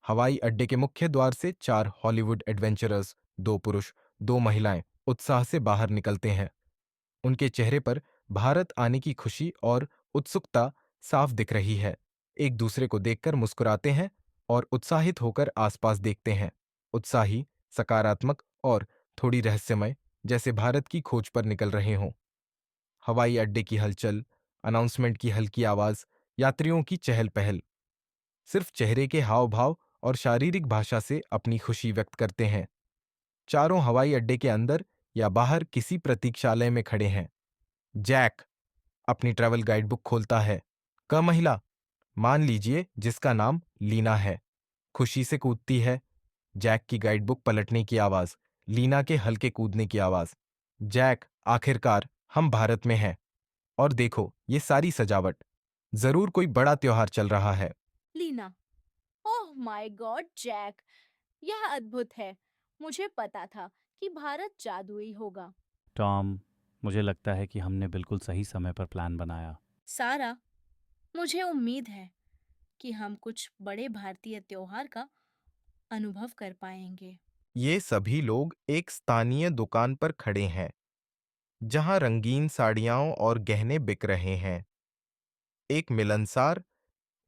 हवाई अड्डे के मुख्य द्वार से 4 हॉलीवुड एडवेंचरर्स, 2 पुरुष, 2 महिलाएं उत्साह से बाहर निकलते हैं। उनके चेहरे पर भारत आने की खुशी और उत्सुकता साफ दिख रही है। एक दूसरे को देखकर मुस्कुराते हैं और उत्साहित होकर आसपास देखते हैं। उत्साही, सकारात्मक और थोड़ी रहस्यमय, जैसे भारत की खोज पर निकल रहे हों। हवाई अड्डे की हलचल, अनाउंसमेंट की हल्की आवाज, यात्रियों की चहल पहल सिर्फ चेहरे के हाव भाव और शारीरिक भाषा से अपनी खुशी व्यक्त करते हैं। चारों हवाई अड्डे के अंदर या बाहर किसी प्रतीक्षालय में खड़े हैं। जैक अपनी ट्रैवल गाइडबुक खोलता है। क महिला, मान लीजिए जिसका नाम लीना है, खुशी से कूदती है। जैक की गाइडबुक पलटने की आवाज, लीना के हल्के कूदने की आवाज। जैक, आखिरकार हम भारत में हैं। और देखो ये सारी सजावट, जरूर कोई बड़ा त्योहार चल रहा है। Lena, oh my God Jack, यह अद्भुत है। मुझे पता था कि भारत जादुई होगा। टॉम, मुझे लगता है कि हमने बिल्कुल सही समय पर प्लान बनाया। सारा, मुझे उम्मीद है कि हम कुछ बड़े भारतीय त्योहार का अनुभव कर पाएंगे। ये सभी लोग एक स्थानीय दुकान पर खड़े हैं, जहां रंगीन साड़ियां और गहने बिक रहे हैं। एक मिलनसार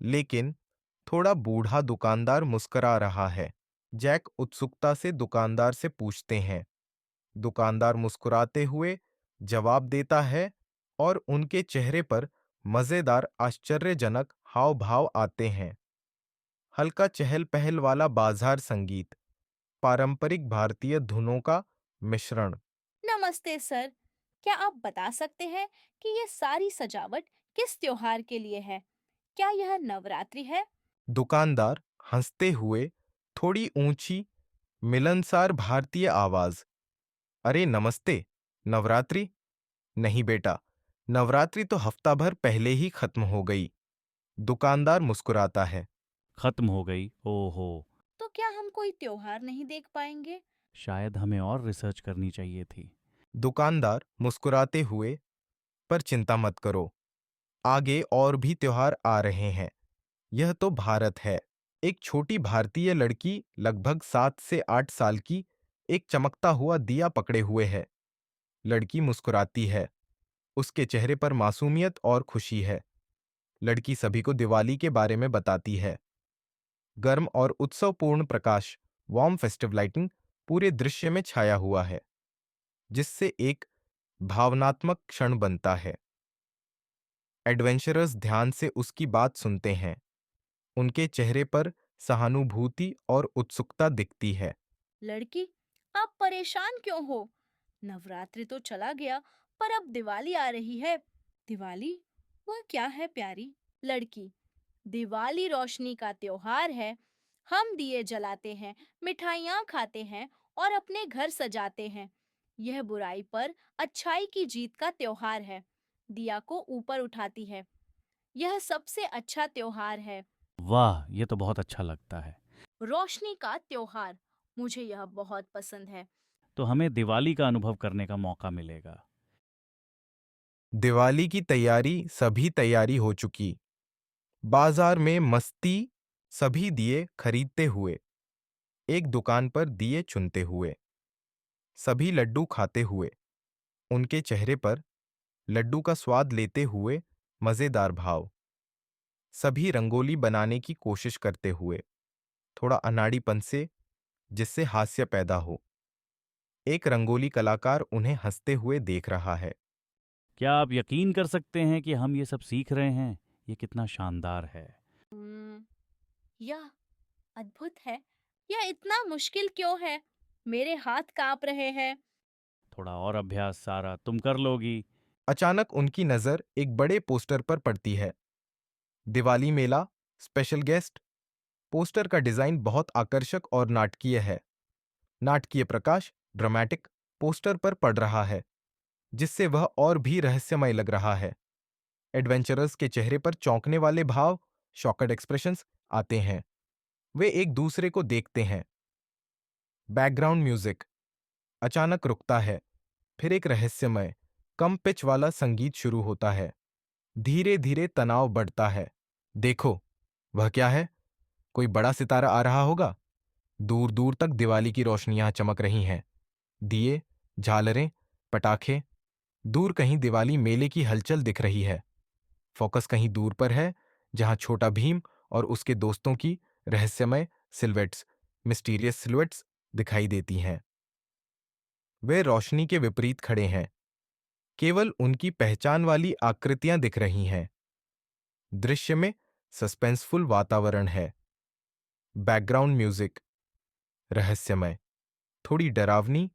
लेकिन थोड़ा बूढ़ा दुकानदार मुस्करा रहा है। जैक उत्सुकता से दुकानदार से पूछते हैं। दुकानदार मुस्कुराते हुए जवाब देता है और उनके चेहरे पर मजेदार आश्चर्यजनक हाव भाव आते हैं। हल्का चहल पहल वाला बाजार संगीत, पारंपरिक भारतीय धुनों का मिश्रण। नमस्ते सर, क्या आप बता सकते हैं कि ये सारी सजावट किस त्योहार के लिए है? क्या यह नवरात्रि है? दुकानदार हंसते हुए, थोड़ी ऊंची मिलनसार भारतीय आवाज। अरे नमस्ते, नवरात्रि? नहीं बेटा, नवरात्रि तो हफ्ता भर पहले ही खत्म हो गई। दुकानदार मुस्कुराता है। खत्म हो गई? ओहो। तो क्या हम कोई त्योहार नहीं देख पाएंगे? शायद हमें और रिसर्च करनी चाहिए थी। दुकानदार मुस्कुराते हुए, पर चिंता मत करो, आगे और भी त्योहार आ रहे हैं। यह तो भारत है। एक छोटी भारतीय लड़की लगभग 7 से 8 साल की एक चमकता हुआ दिया पकड़े हुए है। लड़की मुस्कुराती है। उसके चेहरे पर मासूमियत और खुशी है। लड़की सभी को दिवाली के बारे में बताती है। गर्म और उत्सवपूर्ण प्रकाश, वार्म फेस्टिव लाइटिंग पूरे दृश्य में छाया हुआ है, जिससे एक भावनात्मक क्षण बनता है। एडवेंचरर्स ध्यान से उसकी बात सुनते हैं। उनके चेहरे पर सहानुभूति और उत्सुकता दिखती है। लड़की, आप परेशान क्यों हो? नवरात्रि तो चला गया, पर अब दिवाली आ रही है। दिवाली? वह क्या है प्यारी? लड़की, दिवाली रोशनी का त्योहार है। हम दिए जलाते हैं, मिठाइयाँ खाते हैं और अपने घर सजाते हैं। यह बुराई पर अच्छाई की जीत का त्योहार है। दिया को ऊपर उठाती है। यह सबसे अच्छा त्योहार है। वाह, ये तो बहुत अच्छा लगता है। रोशनी का त्योहार, मुझे यह बहुत पसंद है। तो हमें दिवाली का अनुभव करने का मौका मिलेगा। दिवाली की सभी तैयारी हो चुकी। बाजार में मस्ती, सभी दिए खरीदते हुए, एक दुकान पर दिए चुनते हुए, सभी लड्डू खाते हुए, उनके चेहरे पर लड्डू का स्वाद लेते हुए मजेदार भाव। सभी रंगोली बनाने की कोशिश करते हुए, थोड़ा अनाड़ीपन से, जिससे हास्य पैदा हो। एक रंगोली कलाकार उन्हें हंसते हुए देख रहा है। क्या आप यकीन कर सकते हैं कि हम ये सब सीख रहे हैं? ये कितना शानदार है। हम्म, यह अद्भुत है। यह इतना मुश्किल क्यों है? मेरे हाथ कांप रहे हैं। थोड़ा और अभ्यास सारा, तुम कर लोगी। अचानक उनकी नजर एक बड़े पोस्टर पर पड़ती है। दिवाली मेला, स्पेशल गेस्ट। पोस्टर का डिजाइन बहुत आकर्षक और नाटकीय है। नाटकीय प्रकाश, ड्रामेटिक, पोस्टर पर पड़ रहा है, जिससे वह और भी रहस्यमय लग रहा है। एडवेंचरर्स के चेहरे पर चौंकने वाले भाव, शॉकड एक्सप्रेशंस आते हैं। वे एक दूसरे को देखते हैं। बैकग्राउंड म्यूजिक अचानक रुकता है, फिर एक रहस्यमय, कम पिच वाला संगीत शुरू होता है। धीरे धीरे तनाव बढ़ता है। देखो, वह क्या है? कोई बड़ा सितारा आ रहा होगा। दूर दूर तक दिवाली की रोशनियां चमक रही हैं। दिए, झालरें, पटाखे। दूर कहीं दिवाली मेले की हलचल दिख रही है। फोकस कहीं दूर पर है, जहां छोटा भीम और उसके दोस्तों की रहस्यमय सिलवेट्स, मिस्टीरियस सिलवेट्स दिखाई देती हैं। वे रोशनी के विपरीत खड़े हैं। केवल उनकी पहचान वाली आकृतियां दिख रही हैं। दृश्य में सस्पेंसफुल वातावरण है। बैकग्राउंड म्यूजिक रहस्यमय, थोड़ी डरावनी